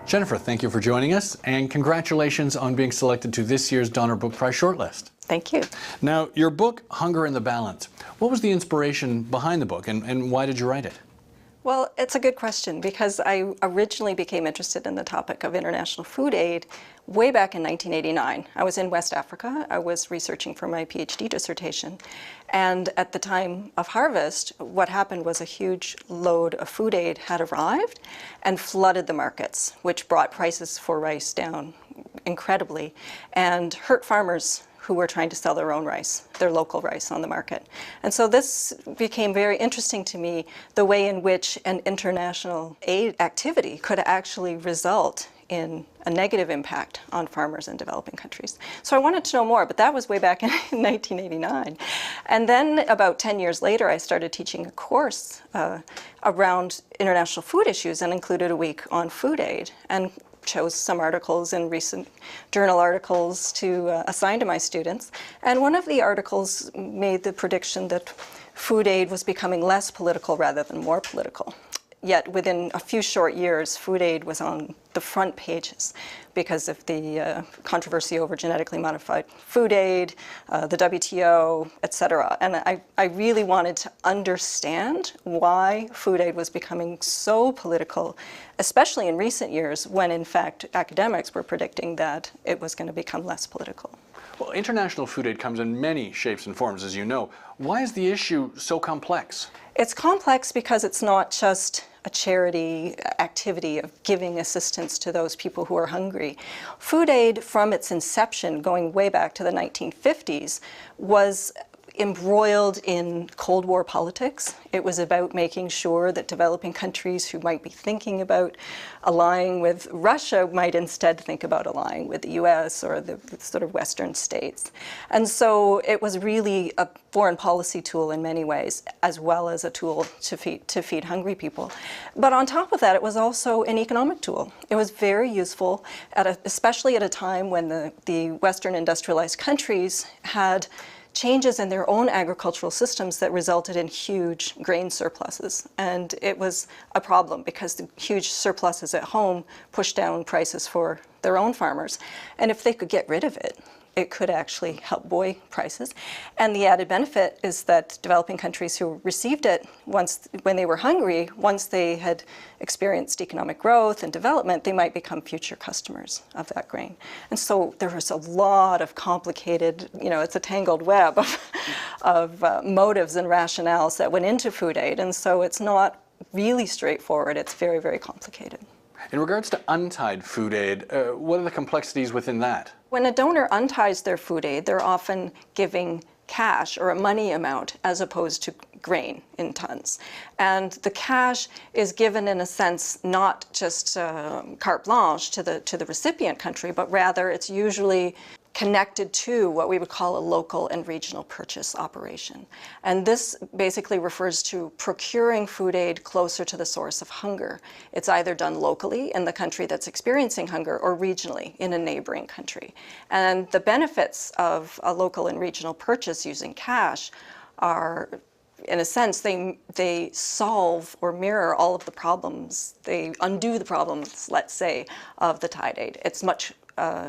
Jennifer, thank you for joining us, and congratulations on being selected to this year's Donner Book Prize shortlist. Thank you. Now, your book, Hunger in the Balance, what was the inspiration behind the book, and why did you write it? Well, it's a good question because I originally became interested in the topic of international food aid way back in 1989. I was in West Africa. I was researching for my PhD dissertation. And at the time of harvest, what happened was a huge load of food aid had arrived and flooded the markets, which brought prices for rice down incredibly and hurt farmers who were trying to sell their own rice, their local rice on the market. And so this became very interesting to me, the way in which an international aid activity could actually result in a negative impact on farmers in developing countries. So I wanted to know more, but that was way back in 1989. And then about 10 years later, I started teaching a course around international food issues and included a week on food aid, and chose some articles and recent journal articles to assign to my students. And one of the articles made the prediction that food aid was becoming less political rather than more political. Yet within a few short years, food aid was on the front pages because of the controversy over genetically modified food aid, the WTO, etc. And I really wanted to understand why food aid was becoming so political, especially in recent years when in fact academics were predicting that it was going to become less political. Well, international food aid comes in many shapes and forms, as you know. Why is the issue so complex? It's complex because it's not just a charity activity of giving assistance to those people who are hungry. Food aid, from its inception, going way back to the 1950s, was embroiled in Cold War politics. It was about making sure that developing countries who might be thinking about allying with Russia might instead think about allying with the US or the sort of Western states. And so it was really a foreign policy tool in many ways, as well as a tool to feed hungry people. But on top of that, it was also an economic tool. It was very useful, especially at a time when the Western industrialized countries had changes in their own agricultural systems that resulted in huge grain surpluses. And it was a problem because the huge surpluses at home pushed down prices for their own farmers. And if they could get rid of it, it could actually help buoy prices. And the added benefit is that developing countries who received it when they were hungry, once they had experienced economic growth and development, they might become future customers of that grain. And so there was a lot of complicated, it's a tangled web of motives and rationales that went into food aid. And so it's not really straightforward. It's very, very complicated. In regards to untied food aid, what are the complexities within that? When a donor unties their food aid, they're often giving cash or a money amount as opposed to grain in tons. And the cash is given in a sense not just carte blanche to the recipient country, but rather it's usually connected to what we would call a local and regional purchase operation. And this basically refers to procuring food aid closer to the source of hunger. It's either done locally in the country that's experiencing hunger or regionally in a neighboring country. And the benefits of a local and regional purchase using cash are, in a sense, they solve or mirror all of the problems. They undo the problems, let's say, of the tied aid. It's much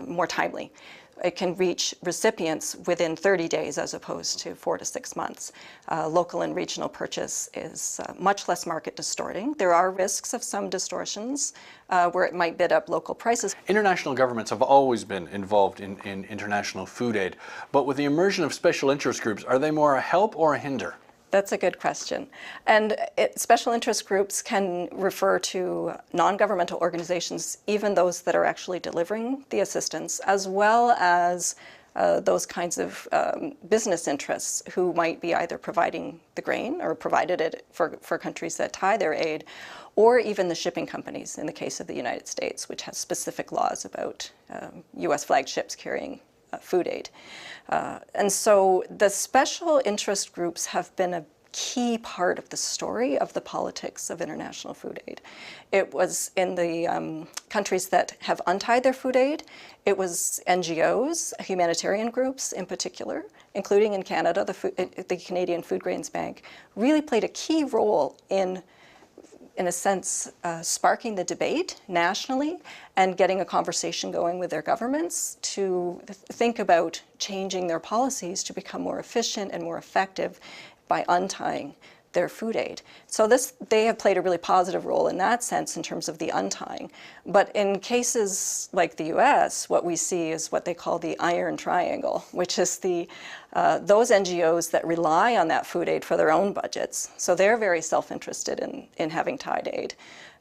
more timely. It can reach recipients within 30 days as opposed to 4 to 6 months. Local and regional purchase is much less market distorting. There are risks of some distortions where it might bid up local prices. International governments have always been involved in international food aid, but with the immersion of special interest groups, are they more a help or a hinder? That's a good question. And special interest groups can refer to non-governmental organizations, even those that are actually delivering the assistance, as well as those kinds of business interests who might be either providing the grain or provided it for countries that tie their aid, or even the shipping companies in the case of the United States, which has specific laws about US flagged ships carrying food aid. And so the special interest groups have been a key part of the story of the politics of international food aid. It was in the countries that have untied their food aid, it was NGOs, humanitarian groups in particular, including in Canada, the Canadian Food Grains Bank, really played a key role in in a sense, sparking the debate nationally and getting a conversation going with their governments to think about changing their policies to become more efficient and more effective by untying their food aid. So they have played a really positive role in that sense in terms of the untying. But in cases like the US, what we see is what they call the iron triangle, which is those NGOs that rely on that food aid for their own budgets. So they're very self-interested in having tied aid,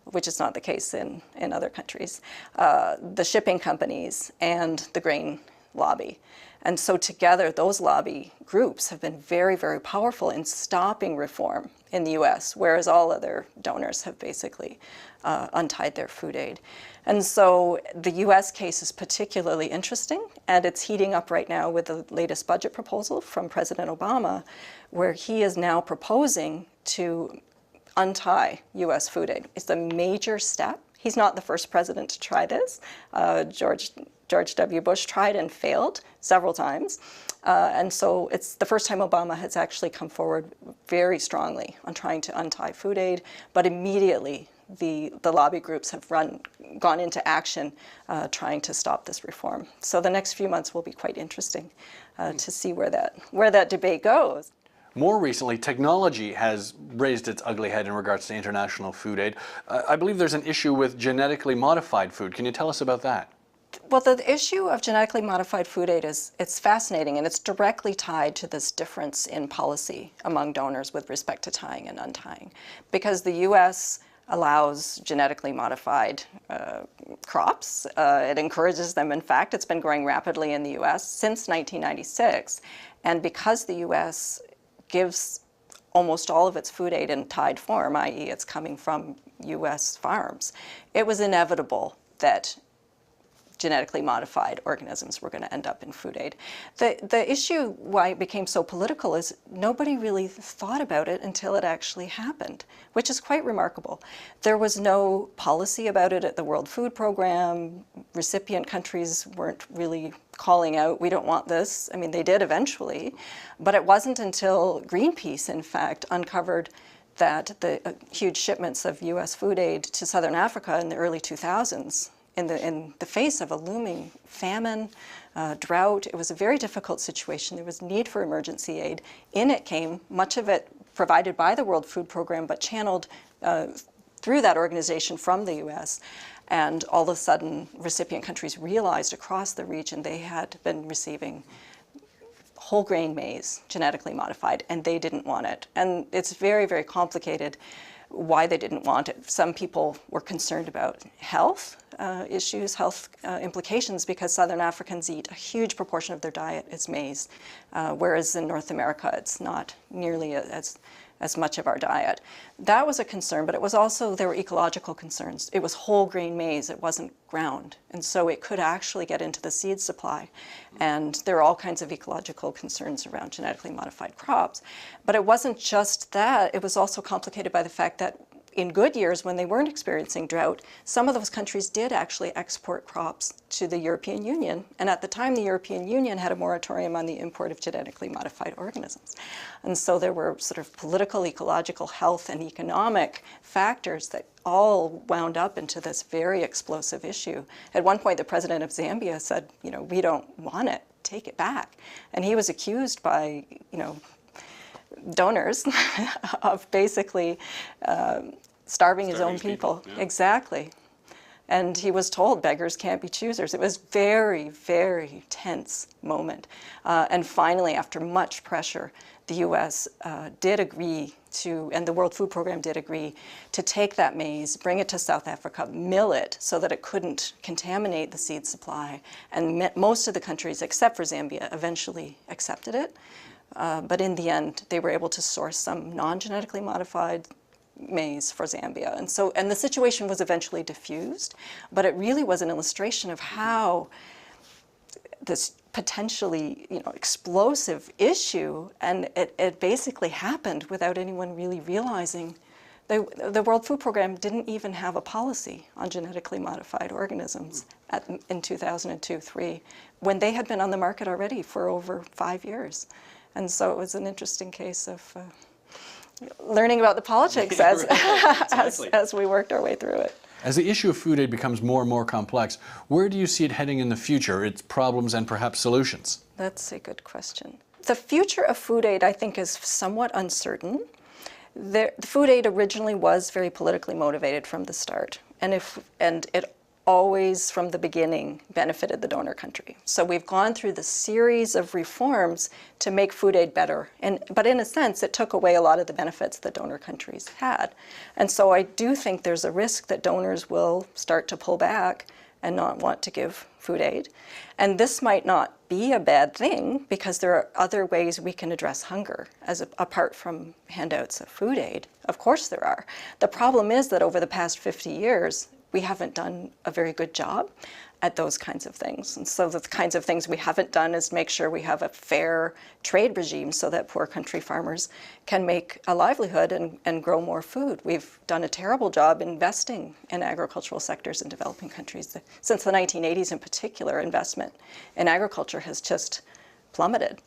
which is not the case in other countries. The shipping companies and the grain lobby. And so together, those lobby groups have been very, very powerful in stopping reform in the US, whereas all other donors have basically untied their food aid. And so the US case is particularly interesting, and it's heating up right now with the latest budget proposal from President Obama, where he is now proposing to untie US food aid. It's a major step. He's not the first president to try this. George W. Bush tried and failed several times. And so it's the first time Obama has actually come forward very strongly on trying to untie food aid, but immediately the lobby groups have gone into action trying to stop this reform. So the next few months will be quite interesting to see where that debate goes. More recently, technology has raised its ugly head in regards to international food aid. I believe there's an issue with genetically modified food. Can you tell us about that? Well, the issue of genetically modified food aid it's fascinating, and it's directly tied to this difference in policy among donors with respect to tying and untying. Because the US allows genetically modified crops. It encourages them. In fact, it's been growing rapidly in the US since 1996. And because the US gives almost all of its food aid in tied form, i.e. it's coming from US farms, it was inevitable that genetically modified organisms were going to end up in food aid. The issue why it became so political is nobody really thought about it until it actually happened, which is quite remarkable. There was no policy about it at the World Food Program. Recipient countries weren't really calling out, we don't want this. I mean, they did eventually, but it wasn't until Greenpeace, in fact, uncovered that the huge shipments of US food aid to Southern Africa in the early 2000s, in the face of a looming famine, drought. It was a very difficult situation. There was need for emergency aid. In it came, much of it provided by the World Food Program, but channeled through that organization from the US. And all of a sudden, recipient countries realized across the region they had been receiving whole grain maize, genetically modified, and they didn't want it. And it's very, very complicated why they didn't want it. Some people were concerned about health issues, health implications, because Southern Africans eat a huge proportion of their diet is maize, whereas in North America it's not nearly as much of our diet. That was a concern, but it was also, there were ecological concerns. It was whole grain maize, it wasn't ground, and so it could actually get into the seed supply. And there are all kinds of ecological concerns around genetically modified crops. But it wasn't just that, it was also complicated by the fact that in good years, when they weren't experiencing drought, some of those countries did actually export crops to the European Union. And at the time, the European Union had a moratorium on the import of genetically modified organisms. And so there were sort of political, ecological, health, and economic factors that all wound up into this very explosive issue. At one point, the president of Zambia said, we don't want it, take it back. And he was accused by, donors of basically starving his own people. Yeah. Exactly. And he was told beggars can't be choosers. It was very, very tense moment. And finally, after much pressure, the US did agree to, and the World Food Program did agree, to take that maize, bring it to South Africa, mill it so that it couldn't contaminate the seed supply. And most of the countries, except for Zambia, eventually accepted it. But in the end, they were able to source some non-genetically modified maize for Zambia. And the situation was eventually diffused, but it really was an illustration of how this potentially explosive issue, and it basically happened without anyone really realizing. The World Food Program didn't even have a policy on genetically modified organisms in 2002-03, when they had been on the market already for over 5 years. And so it was an interesting case of learning about the politics as, Exactly. as we worked our way through it. As the issue of food aid becomes more and more complex, where do you see it heading in the future, its problems and perhaps solutions? That's a good question. The future of food aid, I think, is somewhat uncertain. The food aid originally was very politically motivated from the start, and it always, from the beginning, benefited the donor country. So we've gone through the series of reforms to make food aid better, but in a sense, it took away a lot of the benefits that donor countries had. And so I do think there's a risk that donors will start to pull back and not want to give food aid. And this might not be a bad thing, because there are other ways we can address hunger apart from handouts of food aid. Of course there are. The problem is that over the past 50 years, we haven't done a very good job at those kinds of things. And so the kinds of things we haven't done is make sure we have a fair trade regime so that poor country farmers can make a livelihood and grow more food. We've done a terrible job investing in agricultural sectors in developing countries. Since the 1980s in particular, investment in agriculture has just plummeted.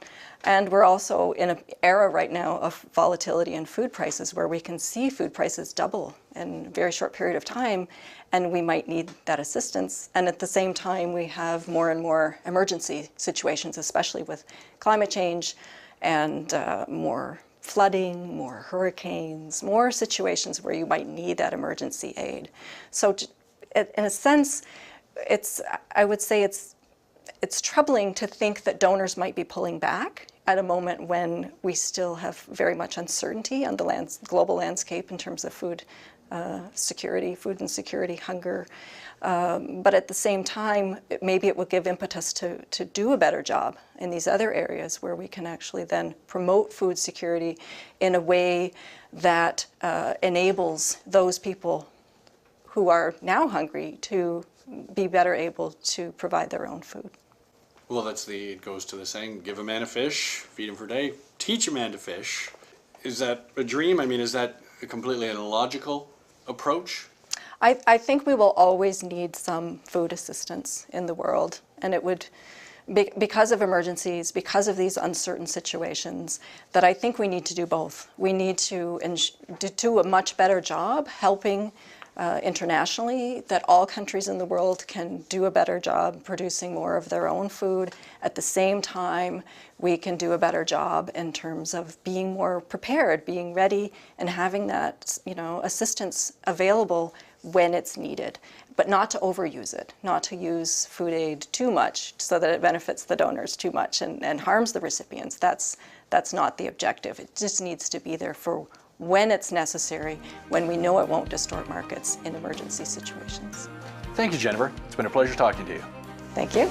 And we're also in an era right now of volatility in food prices, where we can see food prices double in a very short period of time, and we might need that assistance. And at the same time, we have more and more emergency situations, especially with climate change and more flooding, more hurricanes, more situations where you might need that emergency aid. So in a sense, I would say it's troubling to think that donors might be pulling back at a moment when we still have very much uncertainty on the global landscape in terms of food insecurity, hunger. But at the same time, maybe it will give impetus to do a better job in these other areas where we can actually then promote food security in a way that enables those people who are now hungry to be better able to provide their own food. Well, it goes to the saying, give a man a fish, feed him for a day, teach a man to fish. Is that a dream? I mean, is that a completely illogical approach? I think we will always need some food assistance in the world, and it would, because of emergencies, because of these uncertain situations, that I think we need to do both. We need to do a much better job helping internationally, that all countries in the world can do a better job producing more of their own food. At the same time, we can do a better job in terms of being more prepared, being ready, and having that, assistance available when it's needed, but not to overuse it, not to use food aid too much so that it benefits the donors too much and harms the recipients. That's not the objective. It just needs to be there for when it's necessary, when we know it won't distort markets in emergency situations. Thank you, Jennifer. It's been a pleasure talking to you. Thank you.